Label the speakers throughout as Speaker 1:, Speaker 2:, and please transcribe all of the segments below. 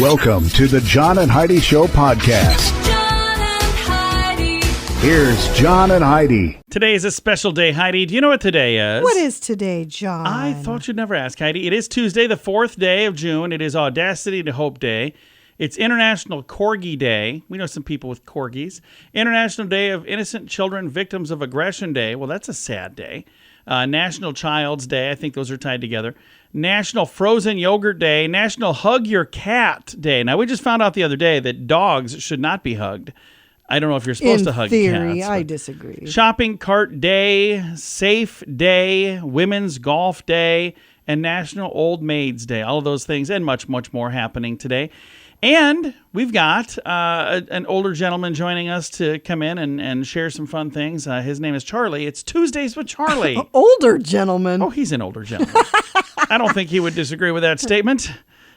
Speaker 1: Welcome to the John and Heidi Show podcast.
Speaker 2: John and Heidi.
Speaker 1: Here's John and Heidi.
Speaker 3: Today is a special day, Heidi. Do you know what today is?
Speaker 4: What is today, John?
Speaker 3: I thought you'd never ask, Heidi. It is Tuesday, the 4th day of June. It is Audacity to Hope Day. It's International Corgi Day. We know some people with corgis. International Day of Innocent Children Victims of Aggression Day. Well, that's a sad day. National Child's Day. I think those are tied together. National Frozen Yogurt Day. National Hug Your Cat Day. Now, we just found out the other day that dogs should not be hugged. I don't know if you're supposed to hug
Speaker 4: theory,
Speaker 3: cats.
Speaker 4: I disagree.
Speaker 3: Shopping Cart Day, Safe Day, Women's Golf Day, and National Old Maids Day. All of those things and much, much more happening today. And we've got an older gentleman joining us to come in and share some fun things. His name is Charlie. It's Tuesdays with Charlie.
Speaker 4: Older gentleman.
Speaker 3: Oh, he's an older gentleman. I don't think he would disagree with that statement.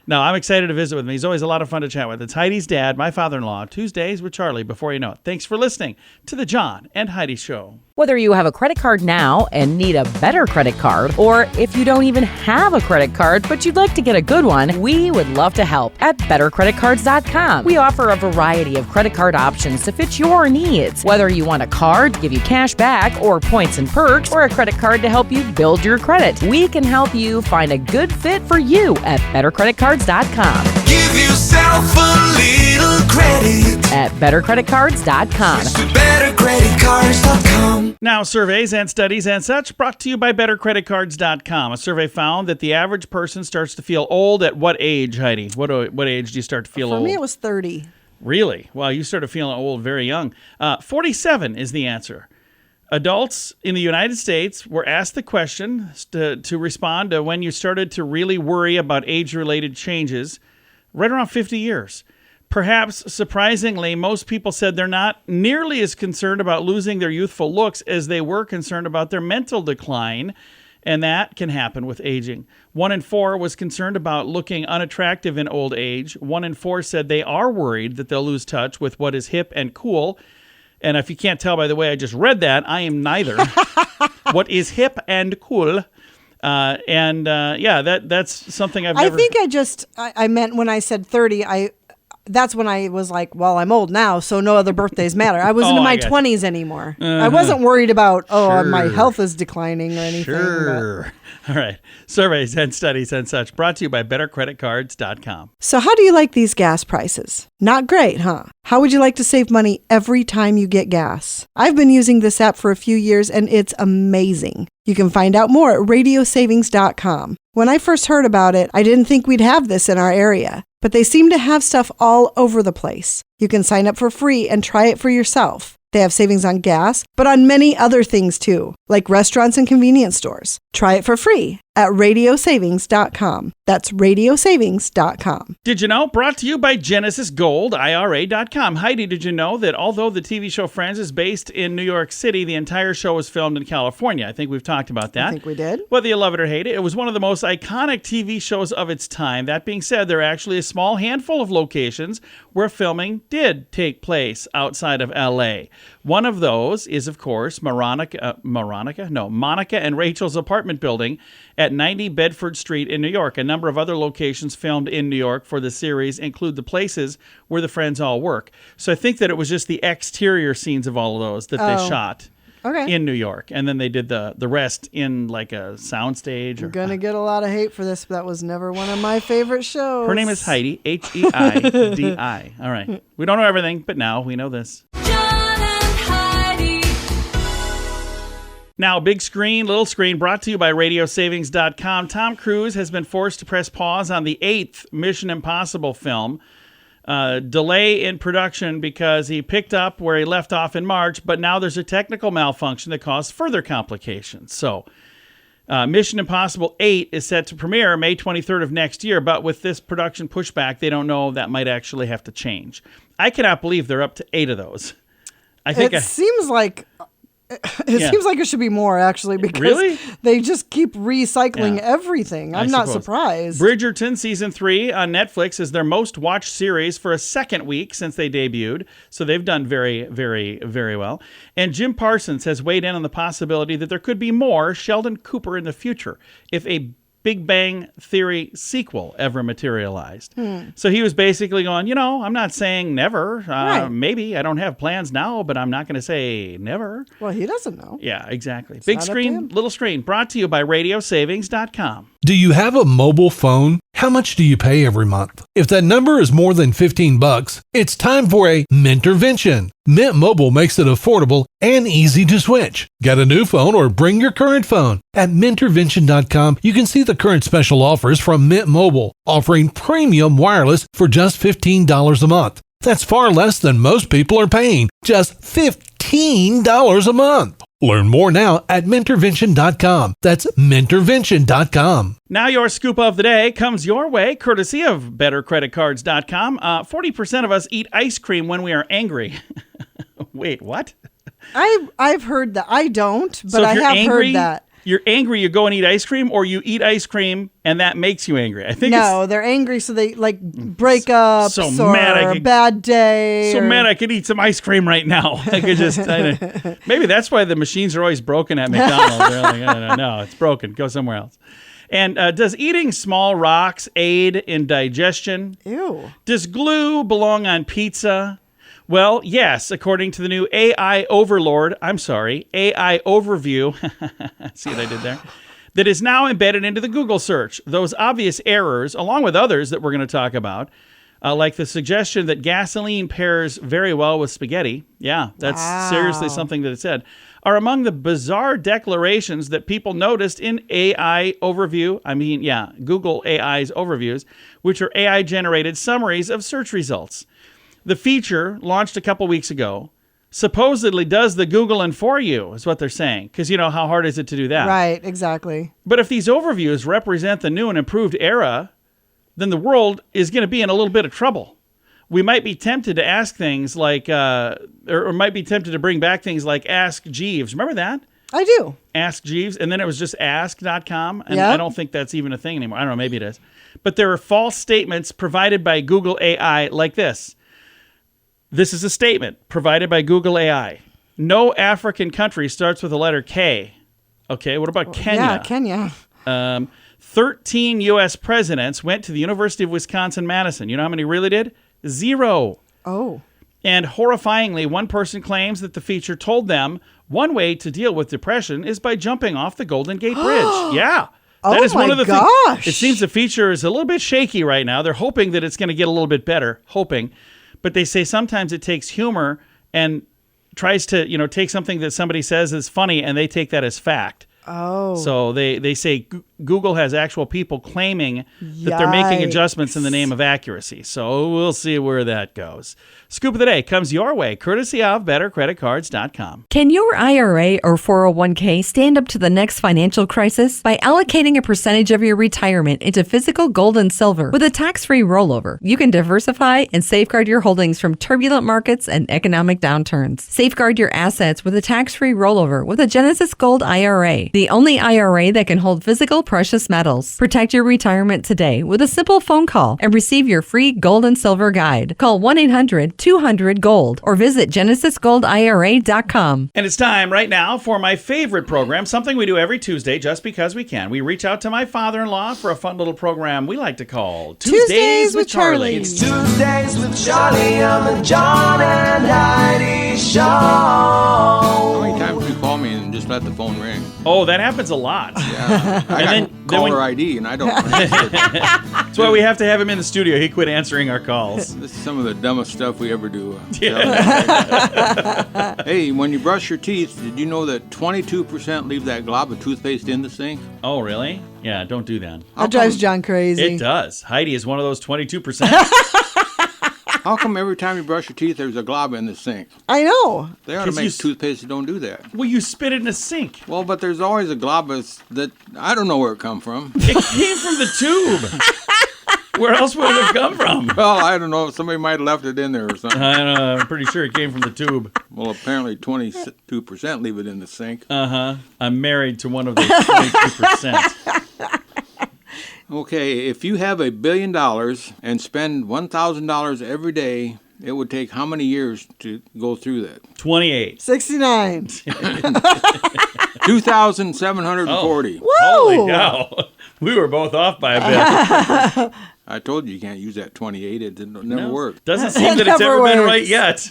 Speaker 3: No, I'm excited to visit with him. He's always a lot of fun to chat with. It's Heidi's dad, my father-in-law, Tuesdays with Charlie, before you know it. Thanks for listening to the John and Heidi Show.
Speaker 5: Whether you have a credit card now and need a better credit card, or if you don't even have a credit card but you'd like to get a good one, we would love to help at bettercreditcards.com. We offer a variety of credit card options to fit your needs. Whether you want a card to give you cash back or points and perks, or a credit card to help you build your credit, we can help you find a good fit for you at bettercreditcards.com.
Speaker 6: Give yourself a little credit
Speaker 5: At bettercreditcards.com.
Speaker 6: with bettercreditcards.com.
Speaker 3: Now, surveys and studies and such brought to you by bettercreditcards.com. A survey found that the average person starts to feel old at what age, Heidi? What age do you start to feel
Speaker 4: For
Speaker 3: old?
Speaker 4: me, it was 30.
Speaker 3: Really? Wow, you started feeling old very young. 47 is the answer. Adults in the United States were asked the question to respond to when you started to really worry about age-related changes right around 50 years. Perhaps surprisingly, most people said they're not nearly as concerned about losing their youthful looks as they were concerned about their mental decline, and that can happen with aging. 1 in 4 was concerned about looking unattractive in old age. 1 in 4 said they are worried that they'll lose touch with what is hip and cool. And if you can't tell by the way I just read that, I am neither. What is hip and cool? That's something I've never...
Speaker 4: I think I meant when I said 30, that's when I was like, well, I'm old now, so no other birthdays matter. I wasn't in my 20s anymore. I wasn't worried about, my health is declining or anything.
Speaker 3: Sure. All right. Surveys and studies and such brought to you by bettercreditcards.com.
Speaker 4: So how do you like these gas prices? Not great, huh? How would you like to save money every time you get gas? I've been using this app for a few years and it's amazing. You can find out more at radiosavings.com. When I first heard about it, I didn't think we'd have this in our area, but they seem to have stuff all over the place. You can sign up for free and try it for yourself. They have savings on gas, but on many other things too, like restaurants and convenience stores. Try it for free at radiosavings.com. That's radiosavings.com.
Speaker 3: Did you know? Brought to you by GenesisGoldIRA.com. Heidi, did you know that although the TV show Friends is based in New York City, the entire show was filmed in California? I think we've talked about that.
Speaker 4: I think we did.
Speaker 3: Whether you love it or hate it, it was one of the most iconic TV shows of its time. That being said, there are actually a small handful of locations where filming did take place outside of L.A. One of those is, of course, Monica and Rachel's apartment building at 90 Bedford Street in New York. A number of other locations filmed in New York for the series include the places where the friends all work. So I think that it was just the exterior scenes of all of those that they shot in New York. And then they did the rest in like a soundstage.
Speaker 4: I'm going to get a lot of hate for this, but that was never one of my favorite shows.
Speaker 3: Her name is Heidi, Heidi. All right. We don't know everything, but now we know this.
Speaker 2: John and Heidi.
Speaker 3: Now, big screen, little screen, brought to you by radiosavings.com. Tom Cruise has been forced to press pause on the 8th Mission Impossible film. Delay in production because he picked up where he left off in March, but now there's a technical malfunction that caused further complications. So, Mission Impossible 8 is set to premiere May 23rd of next year, but with this production pushback, they don't know that might actually have to change. I cannot believe they're up to 8 of those.
Speaker 4: Seems like it should be more, actually, because they just keep recycling everything. I'm not surprised.
Speaker 3: Bridgerton Season 3 on Netflix is their most watched series for a second week since they debuted, so they've done very, very, very well. And Jim Parsons has weighed in on the possibility that there could be more Sheldon Cooper in the future if a Big Bang Theory sequel ever materialized. So he was basically going, I'm not saying never.
Speaker 4: Right.
Speaker 3: Maybe. I don't have plans now, but I'm not going to say never.
Speaker 4: Well, he doesn't know.
Speaker 3: Yeah, exactly. Big
Speaker 4: not up to him.
Speaker 3: screen, little screen. Brought to you by RadioSavings.com.
Speaker 7: Do you have a mobile phone? How much do you pay every month? If that number is more than $15, it's time for a Mintervention. Mint Mobile makes it affordable and easy to switch. Get a new phone or bring your current phone. At Mintervention.com, you can see the current special offers from Mint Mobile, offering premium wireless for just $15 a month. That's far less than most people are paying, just $15 a month. Learn more now at Mintervention.com. That's Mintervention.com.
Speaker 3: Now your scoop of the day comes your way, courtesy of BetterCreditCards.com. 40% of us eat ice cream when we are angry. Wait, what?
Speaker 4: I've heard that. I don't, but
Speaker 3: So if
Speaker 4: I
Speaker 3: you're
Speaker 4: have
Speaker 3: angry,
Speaker 4: heard that.
Speaker 3: You're angry, you go and eat ice cream, or you eat ice cream and that makes you angry. I think
Speaker 4: No, they're angry, so they break up.
Speaker 3: so
Speaker 4: or
Speaker 3: mad I
Speaker 4: a
Speaker 3: could-
Speaker 4: bad day.
Speaker 3: so
Speaker 4: or-
Speaker 3: mad I could eat some ice cream right now. I could just, maybe that's why the machines are always broken at McDonald's. They're like, I don't know, no, it's broken. Go somewhere else. And does eating small rocks aid in digestion?
Speaker 4: Ew.
Speaker 3: Does glue belong on pizza? Well, yes, according to the new AI overview. See what I did there? That is now embedded into the Google search. Those obvious errors, along with others that we're going to talk about, like the suggestion that gasoline pairs very well with spaghetti. Yeah, that's seriously something that it said. Are among the bizarre declarations that people noticed in AI overview. Google AI's overviews, which are AI-generated summaries of search results. The feature, launched a couple weeks ago, supposedly does the Googling for you, is what they're saying. Because how hard is it to do that?
Speaker 4: Right, exactly.
Speaker 3: But if these overviews represent the new and improved era, then the world is going to be in a little bit of trouble. We might be tempted to ask things like, or might be tempted to bring back things like Ask Jeeves. Remember that?
Speaker 4: I do.
Speaker 3: Ask Jeeves, and then it was just ask.com, and
Speaker 4: Yep.
Speaker 3: I don't think that's even a thing anymore. I don't know, maybe it is. But there are false statements provided by Google AI like this. This is a statement provided by Google AI. No African country starts with the letter K. Okay, what about Kenya?
Speaker 4: Yeah, Kenya.
Speaker 3: 13 U.S. presidents went to the University of Wisconsin-Madison. You know how many really did? 0.
Speaker 4: Oh.
Speaker 3: And horrifyingly, one person claims that the feature told them one way to deal with depression is by jumping off the Golden Gate Bridge. Yeah. That
Speaker 4: Oh
Speaker 3: is one
Speaker 4: my
Speaker 3: of the
Speaker 4: gosh.
Speaker 3: things. It seems the feature is a little bit shaky right now. They're hoping that it's going to get a little bit better, But they say sometimes it takes humor and tries to, take something that somebody says is funny and they take that as fact.
Speaker 4: Oh.
Speaker 3: So they say Google has actual people claiming that they're making
Speaker 4: Yikes.
Speaker 3: adjustments in the name of accuracy. So we'll see where that goes. Scoop of the day comes your way, courtesy of BetterCreditCards.com.
Speaker 8: Can your IRA or 401k stand up to the next financial crisis? By allocating a percentage of your retirement into physical gold and silver with a tax-free rollover, you can diversify and safeguard your holdings from turbulent markets and economic downturns. Safeguard your assets with a tax-free rollover with a Genesis Gold IRA, the only IRA that can hold physical precious metals. Protect your retirement today with a simple phone call and receive your free gold and silver guide. Call 1-800-200-GOLD or visit genesisgoldira.com.
Speaker 3: And it's time right now for my favorite program, something we do every Tuesday just because we can. We reach out to my father-in-law for a fun little program we like to call
Speaker 4: Tuesdays with Charlie.
Speaker 6: It's Tuesdays with Charlie on the John and Heidi Show.
Speaker 9: How many times do you call me and just let the phone ring?
Speaker 3: Oh, that happens a lot.
Speaker 9: Yeah, I got
Speaker 3: then
Speaker 9: caller
Speaker 3: when-
Speaker 9: ID and I don't answer it.
Speaker 3: That's why we have to have him in the studio. He quit answering our calls.
Speaker 9: This is some of the dumbest stuff we ever do. Hey, when you brush your teeth, did you know that 22% leave that glob of toothpaste in the sink?
Speaker 3: Oh, really? Yeah, don't do that.
Speaker 4: That drives John crazy.
Speaker 3: It does. Heidi is one of those 22%.
Speaker 9: How come every time you brush your teeth, there's a glob in the sink?
Speaker 4: I know.
Speaker 9: They ought to
Speaker 3: 'Cause you
Speaker 9: make
Speaker 3: s-
Speaker 9: toothpaste that don't do that.
Speaker 3: Well, you spit it in a sink.
Speaker 9: Well, but there's always a glob that I don't know where it come from.
Speaker 3: It came from the tube. Where else would it have come from?
Speaker 9: Well, I don't know. Somebody might have left it in there or something.
Speaker 3: I don't know. I'm pretty sure it came from the tube.
Speaker 9: Well, apparently 22% leave it in the sink.
Speaker 3: I'm married to one of those 22%.
Speaker 9: Okay, if you have $1 billion and spend $1,000 every day, it would take how many years to go through that?
Speaker 3: 28.
Speaker 4: 69.
Speaker 9: 2,740.
Speaker 3: Holy cow. We were both off by a bit.
Speaker 9: I told you can't use that 28. It never worked.
Speaker 3: Doesn't seem that it's
Speaker 4: Never
Speaker 3: ever been
Speaker 4: works.
Speaker 3: right yet.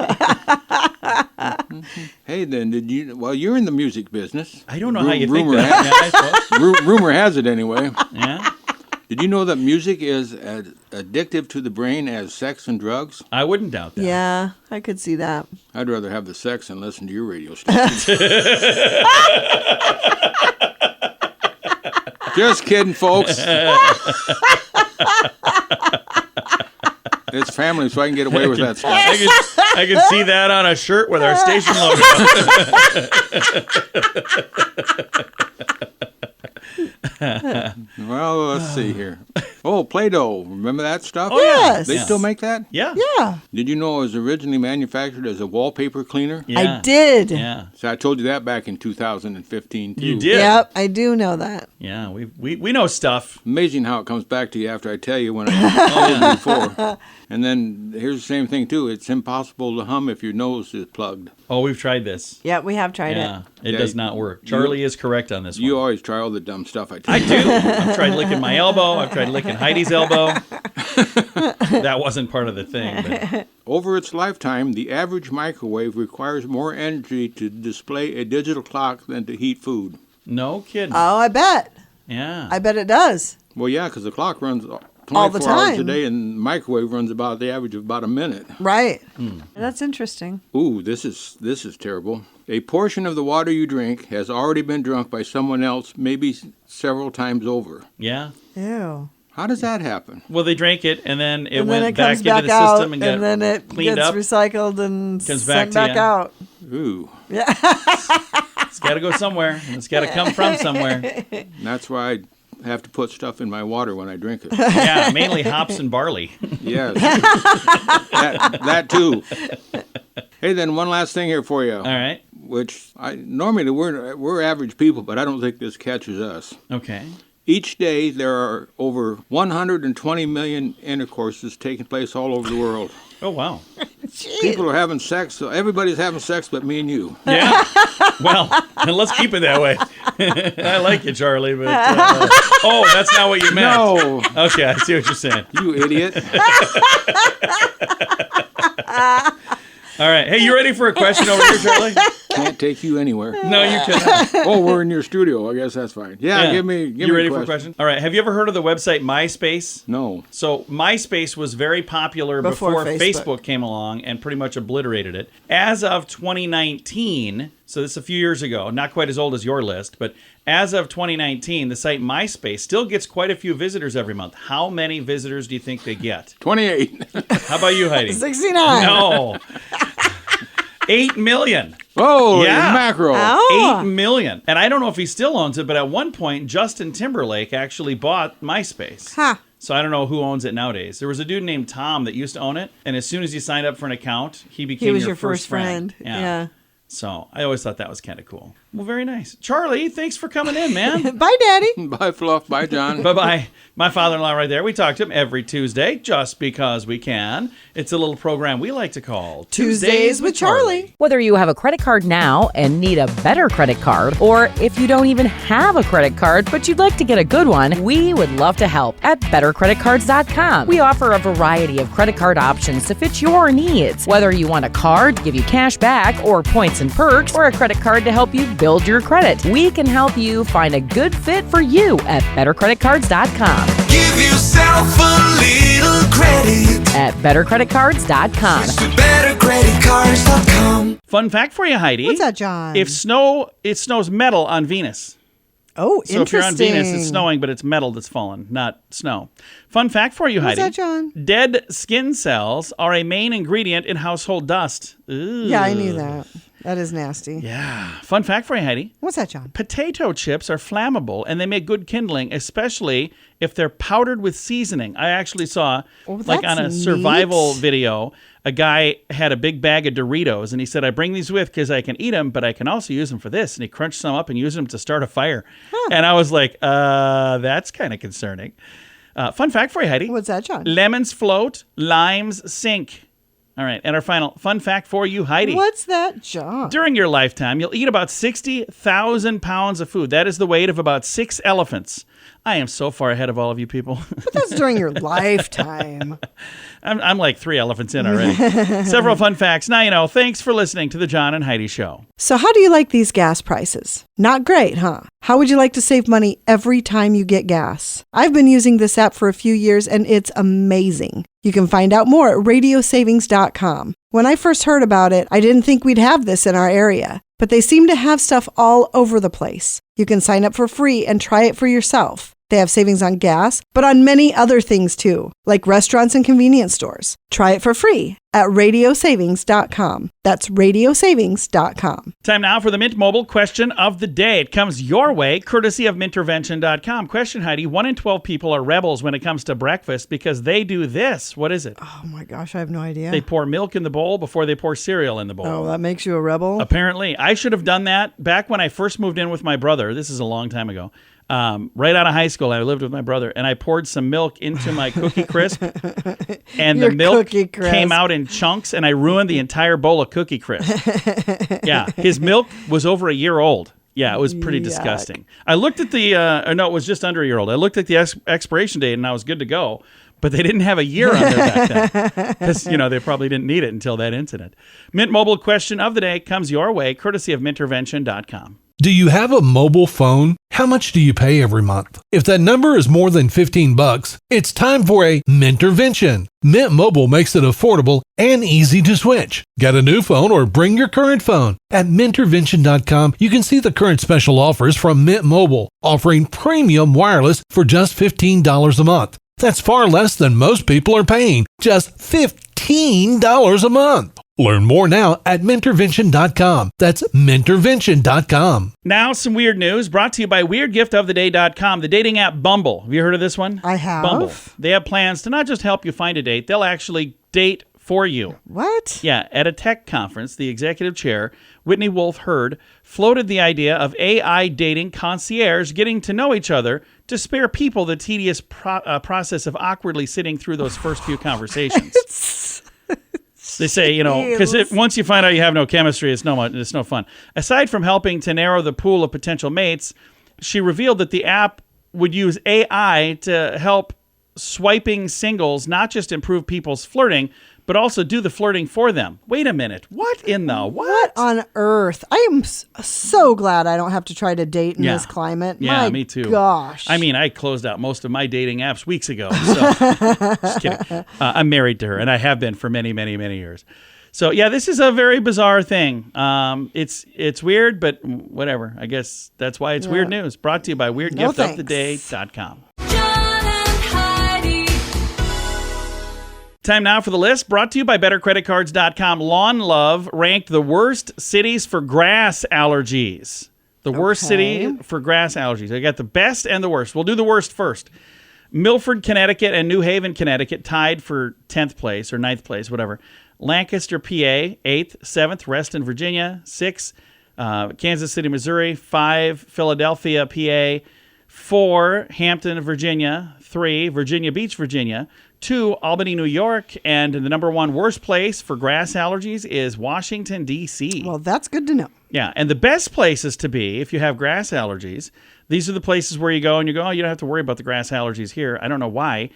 Speaker 9: Hey, then, well, you're in the music business.
Speaker 3: I don't know how you think
Speaker 9: rumor
Speaker 3: that. Yeah, I suppose.
Speaker 9: Rumor has it anyway.
Speaker 3: Yeah.
Speaker 9: Did you know that music is as addictive to the brain as sex and drugs?
Speaker 3: I wouldn't doubt that.
Speaker 4: Yeah, I could see that.
Speaker 9: I'd rather have the sex and listen to your radio station. Just kidding, folks. It's family, so I can get away with that stuff.
Speaker 3: I can see that on a shirt with our station logo.
Speaker 9: Well, let's see here. Oh, Play-Doh. Remember that stuff?
Speaker 3: Oh, yeah.
Speaker 4: Yes.
Speaker 9: They still make that?
Speaker 3: Yeah.
Speaker 4: Yeah,
Speaker 9: Did you know it was originally manufactured as a wallpaper cleaner?
Speaker 3: Yeah.
Speaker 4: I did.
Speaker 3: Yeah.
Speaker 9: So I told you that back in 2015, too.
Speaker 3: You did.
Speaker 4: Yep, I do know that.
Speaker 3: Yeah. We know stuff.
Speaker 9: Amazing how it comes back to you after I tell you when I told you before. And then here's the same thing, too. It's impossible to hum if your nose is plugged.
Speaker 3: Oh, we've tried this.
Speaker 4: Yeah, we have tried
Speaker 3: Yeah. It
Speaker 9: Yeah,
Speaker 3: does not work. Charlie is correct on this
Speaker 9: You
Speaker 3: one.
Speaker 9: always try all the dumb stuff I tell
Speaker 3: I
Speaker 9: you.
Speaker 3: do. I've tried licking my elbow. I've tried licking Heidi's elbow. That wasn't part of the thing. But
Speaker 9: Over its lifetime, the average microwave requires more energy to display a digital clock than to heat food.
Speaker 3: no kidding.
Speaker 4: Oh, I bet.
Speaker 3: Yeah.
Speaker 4: I bet it does.
Speaker 9: Well, yeah, because the clock runs 24
Speaker 4: All the
Speaker 9: hours a
Speaker 4: time.
Speaker 9: day, and the microwave runs about the average of about a minute.
Speaker 4: Right. That's interesting.
Speaker 9: Ooh, this is terrible. A portion of the water you drink has already been drunk by someone else, maybe several times over.
Speaker 3: Yeah.
Speaker 4: Ew.
Speaker 9: How does that happen?
Speaker 3: Well, they drank it, and then it
Speaker 4: And
Speaker 3: went
Speaker 4: then it
Speaker 3: back
Speaker 4: comes
Speaker 3: into
Speaker 4: back
Speaker 3: the
Speaker 4: out,
Speaker 3: system and got
Speaker 4: then it
Speaker 3: cleaned
Speaker 4: gets
Speaker 3: up.
Speaker 4: recycled and
Speaker 3: Comes back
Speaker 4: sent
Speaker 3: to
Speaker 4: back
Speaker 3: you.
Speaker 4: out.
Speaker 9: Ooh,
Speaker 3: It's got to go somewhere, and it's got to come from somewhere.
Speaker 9: that's why I have to put stuff in my water when I drink it.
Speaker 3: Yeah, mainly hops and barley.
Speaker 9: Yes, that too. Hey, then one last thing here for you.
Speaker 3: All right.
Speaker 9: Which normally we're average people, but I don't think this catches us.
Speaker 3: Okay.
Speaker 9: Each day there are over 120 million intercourses taking place all over the world.
Speaker 3: Oh, wow.
Speaker 9: People are having sex, so everybody's having sex but me and you.
Speaker 3: Yeah. Well, and let's keep it that way. I like you, Charlie, but oh, that's not what you meant.
Speaker 9: No,
Speaker 3: Okay, I see what you're saying.
Speaker 9: you idiot.
Speaker 3: All right. Hey, you ready for a question over here, Charlie?
Speaker 9: Can't take you anywhere.
Speaker 3: No, you cannot.
Speaker 9: Oh, we're in your studio. I guess that's fine. Yeah, give me
Speaker 3: You ready
Speaker 9: a
Speaker 3: for a question? All right. Have you ever heard of the website MySpace?
Speaker 9: No.
Speaker 3: So MySpace was very popular before
Speaker 4: Before
Speaker 3: Facebook.
Speaker 4: Facebook
Speaker 3: came along and pretty much obliterated it. As of 2019, so this is a few years ago, not quite as old as your list, but as of 2019, the site MySpace still gets quite a few visitors every month. How many visitors do you think they get?
Speaker 9: 28.
Speaker 3: How about you, Heidi?
Speaker 4: 69.
Speaker 3: No. 8 million.
Speaker 9: Oh,
Speaker 3: Yeah.
Speaker 9: mackerel.
Speaker 4: Oh.
Speaker 3: 8 million. And I don't know if he still owns it, but at one point, Justin Timberlake actually bought MySpace.
Speaker 4: Huh.
Speaker 3: So I don't know who owns it nowadays. There was a dude named Tom that used to own it, and as soon as you signed up for an account, he became
Speaker 4: He was
Speaker 3: your
Speaker 4: your first friend. Yeah.
Speaker 3: So I always thought that was kind of cool. Well, very nice. Charlie, thanks for coming in, man.
Speaker 4: Bye, Daddy.
Speaker 9: Bye, Fluff. Bye, John.
Speaker 3: Bye-bye. My father-in-law right there. We talk to him every Tuesday just because we can. It's a little program we like to call
Speaker 4: Tuesdays with Charlie.
Speaker 5: Whether you have a credit card now and need a better credit card, or if you don't even have a credit card but you'd like to get a good one, we would love to help at bettercreditcards.com. We offer a variety of credit card options to fit your needs. Whether you want a card to give you cash back or points and perks, or a credit card to help you build your credit, we can help you find a good fit for you at bettercreditcards.com.
Speaker 6: Give yourself a little credit
Speaker 5: At bettercreditcards.com.
Speaker 6: to bettercreditcards.com.
Speaker 3: Fun fact for you, Heidi.
Speaker 4: What's that, John?
Speaker 3: It snows metal on Venus.
Speaker 4: Oh,
Speaker 3: So if you're on
Speaker 4: interesting.
Speaker 3: Venus, it's snowing, but it's metal that's fallen, not snow. Fun fact for you,
Speaker 4: What's
Speaker 3: Heidi.
Speaker 4: that, John?
Speaker 3: Dead skin cells are a main ingredient in household dust. Ooh.
Speaker 4: Yeah, I knew that. That is nasty.
Speaker 3: Yeah. Fun fact for you, Heidi.
Speaker 4: What's that, John?
Speaker 3: Potato chips are flammable, and they make good kindling, especially if they're powdered with seasoning. I actually saw, like on a
Speaker 4: that's
Speaker 3: survival
Speaker 4: neat.
Speaker 3: video, a guy had a big bag of Doritos, and he said, I bring these with because I can eat them, but I can also use them for this. And he crunched some up and used them to start a fire. And I was like, that's kind of concerning. Fun fact for you, Heidi.
Speaker 4: What's that, John?
Speaker 3: Lemons float, limes sink. All right, and our final fun fact for you, Heidi.
Speaker 4: What's that, John?
Speaker 3: During your lifetime, you'll eat about 60,000 pounds of food. That is the weight of about 6 elephants. I am so far ahead of all of you people.
Speaker 4: But that's during your lifetime.
Speaker 3: I'm like 3 elephants in already. Several fun facts. Now you know. Thanks for listening to the John and Heidi Show.
Speaker 4: So how do you like these gas prices? Not great, huh? How would you like to save money every time you get gas? I've been using this app for a few years and it's amazing. You can find out more at radiosavings.com. When I first heard about it, I didn't think we'd have this in our area, but they seem to have stuff all over the place. You can sign up for free and try it for yourself. They have savings on gas, but on many other things too, like restaurants and convenience stores. Try it for free at radiosavings.com. That's radiosavings.com.
Speaker 3: Time now for the Mint Mobile question of the day. It comes your way, courtesy of mintervention.com. Question, Heidi. 1 in 12 people are rebels when it comes to breakfast because they do this. What is it?
Speaker 4: Oh my gosh, I have no idea.
Speaker 3: They pour milk in the bowl before they pour cereal in the bowl.
Speaker 4: Oh, that makes you a rebel?
Speaker 3: Apparently. I should have done that back when I first moved in with my brother. This is a long time ago. Right out of high school, I lived with my brother, and I poured some milk into my Cookie Crisp, and the milk came out in chunks, and I ruined the entire bowl of Cookie Crisp. Yeah, his milk was over a year old. Yeah, it was pretty disgusting. I looked at the, no, it was just under a year old. I looked at the expiration date, and I was good to go, but they didn't have a year on there back then, because, they probably didn't need it until that incident. Mint Mobile question of the day comes your way, courtesy of mintervention.com.
Speaker 7: Do you have a mobile phone? How much do you pay every month? If that number is more than $15, it's time for a Mintervention. Mint Mobile makes it affordable and easy to switch. Get a new phone or bring your current phone. At Mintervention.com, you can see the current special offers from Mint Mobile, offering premium wireless for just $15 a month. That's far less than most people are paying, just $15 a month. Learn more now at Mintervention.com. That's Mintervention.com.
Speaker 3: Now, some weird news brought to you by WeirdGiftOfTheDay.com, the dating app Bumble. Have you heard of this one?
Speaker 4: I have.
Speaker 3: Bumble. They have plans to not just help you find a date, they'll actually date for you.
Speaker 4: What?
Speaker 3: Yeah, at a tech conference, the executive chair, Whitney Wolfe Herd, floated the idea of AI dating concierge getting to know each other to spare people the tedious process of awkwardly sitting through those first few conversations. They say, because once you find out you have no chemistry, it's no fun. Aside from helping to narrow the pool of potential mates, she revealed that the app would use AI to help swiping singles not just improve people's flirting, but also do the flirting for them. Wait a minute. What in the what?
Speaker 4: What on earth? I am so glad I don't have to try to date in this climate.
Speaker 3: Yeah,
Speaker 4: My
Speaker 3: me too.
Speaker 4: Gosh.
Speaker 3: I mean, I closed out most of my dating apps weeks ago. So just kidding. I'm married to her, and I have been for many, many, many years. So yeah, this is a very bizarre thing. It's weird, but whatever. I guess that's why it's weird news. Brought to you by WeirdGiftOfTheDay.com. Time now for the list, brought to you by BetterCreditCards.com. Lawn Love ranked the worst cities for grass allergies. The worst city for grass allergies. I got the best and the worst. We'll do the worst first. Milford, Connecticut, and New Haven, Connecticut tied for 10th place or 9th place, whatever. Lancaster, PA, 8th. 7th, Reston, Virginia. 6th, Kansas City, Missouri. 5, Philadelphia, PA. 4, Hampton, Virginia. 3, Virginia Beach, Virginia. 2, Albany, New York, and the number 1 worst place for grass allergies is Washington, D.C.
Speaker 4: Well, that's good to know.
Speaker 3: Yeah, and the best places to be if you have grass allergies, these are the places where you go and you go, oh, you don't have to worry about the grass allergies here. I don't know why.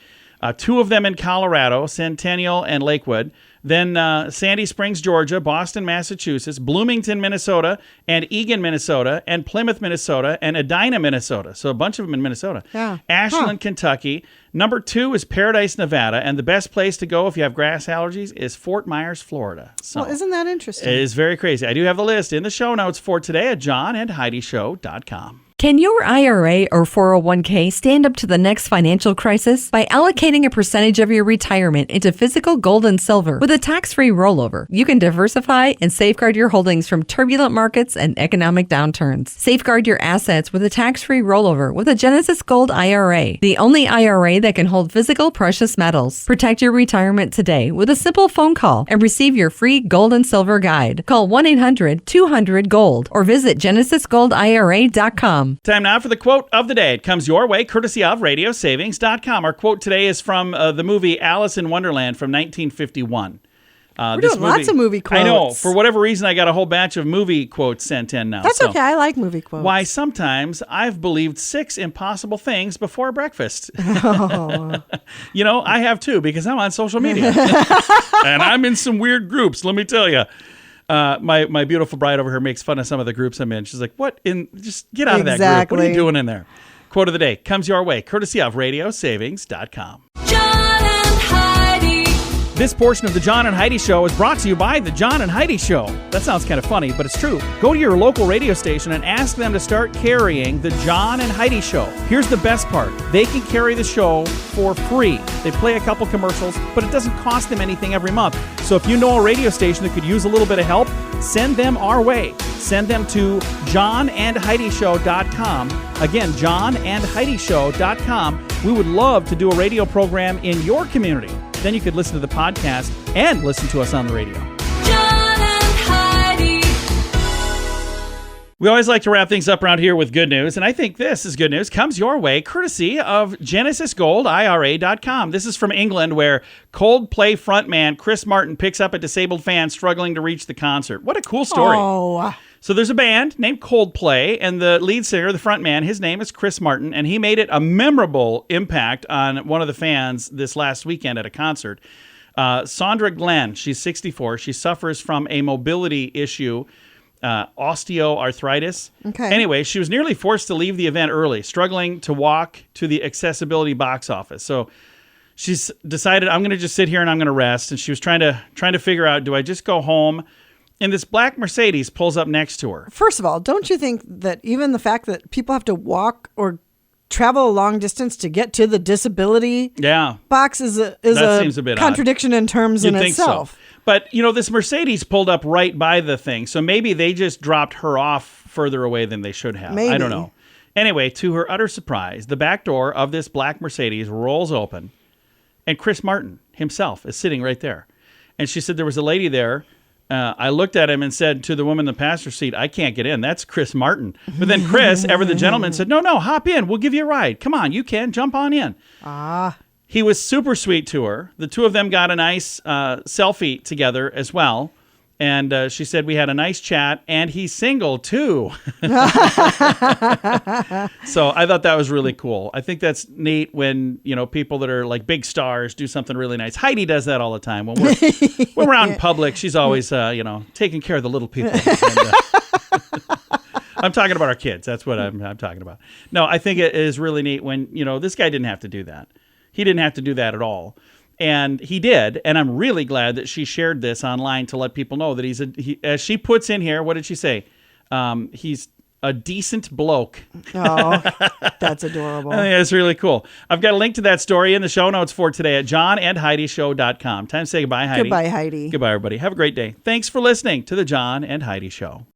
Speaker 3: 2 of them in Colorado, Centennial and Lakewood. Then Sandy Springs, Georgia, Boston, Massachusetts, Bloomington, Minnesota, and Eagan, Minnesota, and Plymouth, Minnesota, and Edina, Minnesota. So a bunch of them in Minnesota.
Speaker 4: Yeah.
Speaker 3: Ashland, Kentucky. Number 2 is Paradise, Nevada. And the best place to go if you have grass allergies is Fort Myers, Florida. So
Speaker 4: Well, isn't that interesting?
Speaker 3: it is very crazy. I do have the list in the show notes for today at johnandheidishow.com.
Speaker 8: Can your IRA or 401k stand up to the next financial crisis? By allocating a percentage of your retirement into physical gold and silver with a tax-free rollover, you can diversify and safeguard your holdings from turbulent markets and economic downturns. Safeguard your assets with a tax-free rollover with a Genesis Gold IRA, the only IRA that can hold physical precious metals. Protect your retirement today with a simple phone call and receive your free gold and silver guide. Call 1-800-200-GOLD or visit genesisgoldira.com.
Speaker 3: Time now for the quote of the day. It comes your way courtesy of radiosavings.com. Our quote today is from the movie Alice in Wonderland from 1951.
Speaker 4: We're doing lots of movie quotes.
Speaker 3: I know. For whatever reason, I got a whole batch of movie quotes sent in now.
Speaker 4: That's okay. I like movie quotes.
Speaker 3: Why sometimes I've believed 6 impossible things before breakfast.
Speaker 4: Oh.
Speaker 3: You know, I have too, because I'm on social media. And I'm in some weird groups, let me tell you. My beautiful bride over here makes fun of some of the groups I'm in. She's like, what in, just get out of that group. What are you doing in there? Quote of the day comes your way, courtesy of radiosavings.com.
Speaker 2: John and Heidi.
Speaker 3: This portion of the John and Heidi Show is brought to you by the John and Heidi Show. That sounds kind of funny, but it's true. Go to your local radio station and ask them to start carrying the John and Heidi Show. Here's the best part. They can carry the show for free. They play a couple commercials, but it doesn't cost them anything every month. So if you know a radio station that could use a little bit of help, send them our way. Send them to johnandheidishow.com. Again, johnandheidishow.com. We would love to do a radio program in your community. Then you could listen to the podcast and listen to us on the radio.
Speaker 2: John and Heidi.
Speaker 3: We always like to wrap things up around here with good news, and I think this is good news. Comes your way courtesy of GenesisGoldIRA.com. This is from England, where Coldplay frontman Chris Martin picks up a disabled fan struggling to reach the concert. What a cool story.
Speaker 4: Oh.
Speaker 3: So there's a band named Coldplay, and the lead singer, the front man, his name is Chris Martin, and he made it a memorable impact on one of the fans this last weekend at a concert. Sandra Glenn, she's 64. She suffers from a mobility issue, osteoarthritis.
Speaker 4: Okay.
Speaker 3: Anyway, she was nearly forced to leave the event early, struggling to walk to the accessibility box office. So she's decided, I'm going to just sit here and I'm going to rest. And she was trying to figure out, do I just go home? And this black Mercedes pulls up next to her.
Speaker 4: First of all, don't you think that even the fact that people have to walk or travel a long distance to get to the disability box is a
Speaker 3: seems a bit
Speaker 4: contradiction in terms in itself.
Speaker 3: So. But, you know, this Mercedes pulled up right by the thing, so maybe they just dropped her off further away than they should have.
Speaker 4: Maybe.
Speaker 3: I don't know. Anyway, to her utter surprise, the back door of this black Mercedes rolls open, and Chris Martin himself is sitting right there. And she said there was a lady there. I looked at him and said to the woman in the passenger seat, I can't get in. That's Chris Martin. But then Chris, ever the gentleman, said, no, hop in. We'll give you a ride. Come on, you can. Jump on in. He was super sweet to her. The two of them got a nice selfie together as well. And she said we had a nice chat, and he's single too. So I thought that was really cool. I think that's neat when, you know, people that are like big stars do something really nice. Heidi does that all the time. When we're out in public, she's always, taking care of the little people. And, I'm talking about our kids. That's what I'm talking about. No, I think it is really neat when, you know, this guy didn't have to do that. He didn't have to do that at all. And he did, and I'm really glad that she shared this online to let people know that as she puts in here, what did she say? He's a decent bloke.
Speaker 4: Oh, that's adorable.
Speaker 3: I think that's really cool. I've got a link to that story in the show notes for today at johnandheidishow.com. Time to say goodbye, Heidi.
Speaker 4: Goodbye, Heidi.
Speaker 3: Goodbye, everybody. Have a great day. Thanks for listening to the John and Heidi Show.